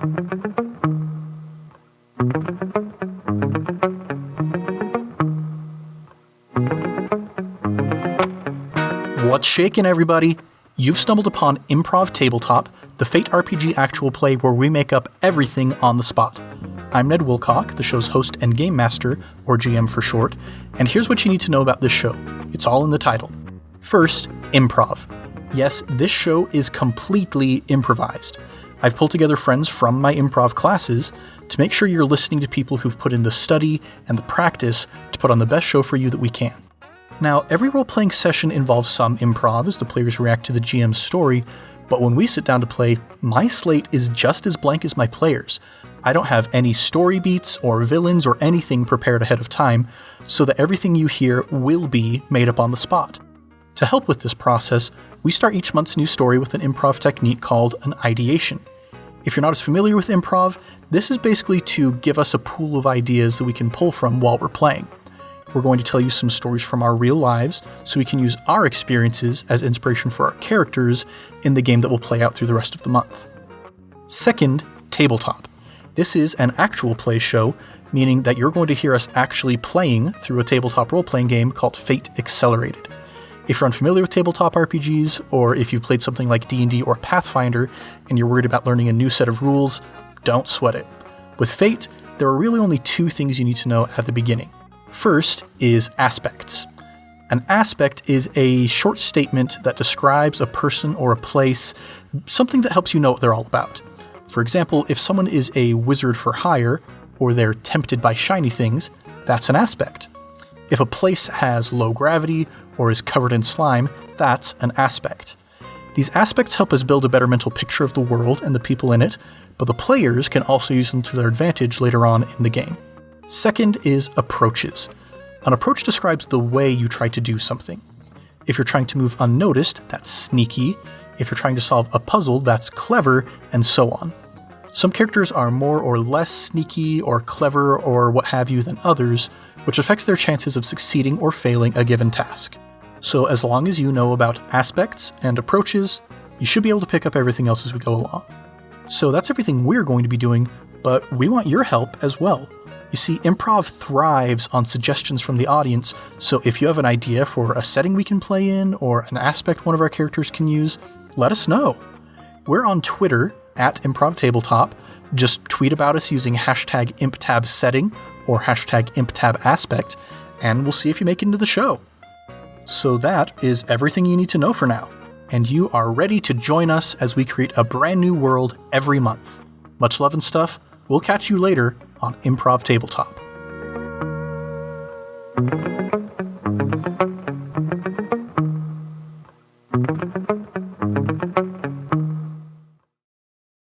What's shaking, everybody? You've stumbled upon Improv Tabletop, the Fate RPG actual play where we make up everything on the spot. I'm Ned Wilcock, the show's host and game master, or GM for short, and here's what you need to know about this show. It's all in the title. First, improv. Yes, this show is completely improvised. I've pulled together friends from my improv classes to make sure you're listening to people who've put in the study and the practice to put on the best show for you that we can. Now, every role-playing session involves some improv as the players react to the GM's story, but when we sit down to play, my slate is just as blank as my players. I don't have any story beats or villains or anything prepared ahead of time, so that everything you hear will be made up on the spot. To help with this process, we start each month's new story with an improv technique called an ideation. If you're not as familiar with improv, this is basically to give us a pool of ideas that we can pull from while we're playing. We're going to tell you some stories from our real lives so we can use our experiences as inspiration for our characters in the game that will play out through the rest of the month. Second, tabletop. This is an actual play show, meaning that you're going to hear us actually playing through a tabletop role-playing game called Fate Accelerated. If you're unfamiliar with tabletop RPGs, or if you've played something like D&D or Pathfinder and you're worried about learning a new set of rules, don't sweat it. With Fate, there are really only two things you need to know at the beginning. First is aspects. An aspect is a short statement that describes a person or a place, something that helps you know what they're all about. For example, if someone is a wizard for hire, or they're tempted by shiny things, that's an aspect. If a place has low gravity or is covered in slime, that's an aspect. These aspects help us build a better mental picture of the world and the people in it, but the players can also use them to their advantage later on in the game. Second is approaches. An approach describes the way you try to do something. If you're trying to move unnoticed, that's sneaky. If you're trying to solve a puzzle, that's clever, and so on. Some characters are more or less sneaky or clever or what have you than others, which affects their chances of succeeding or failing a given task. So as long as you know about aspects and approaches, you should be able to pick up everything else as we go along. So that's everything we're going to be doing, but we want your help as well. You see, improv thrives on suggestions from the audience, so if you have an idea for a setting we can play in or an aspect one of our characters can use, let us know. We're on Twitter at Improv Tabletop. Just tweet about us using hashtag ImpTabSetting or hashtag ImpTabAspect, and we'll see if you make it into the show. So that is everything you need to know for now, and you are ready to join us as we create a brand new world every month. Much love and stuff. We'll catch you later on Improv Tabletop.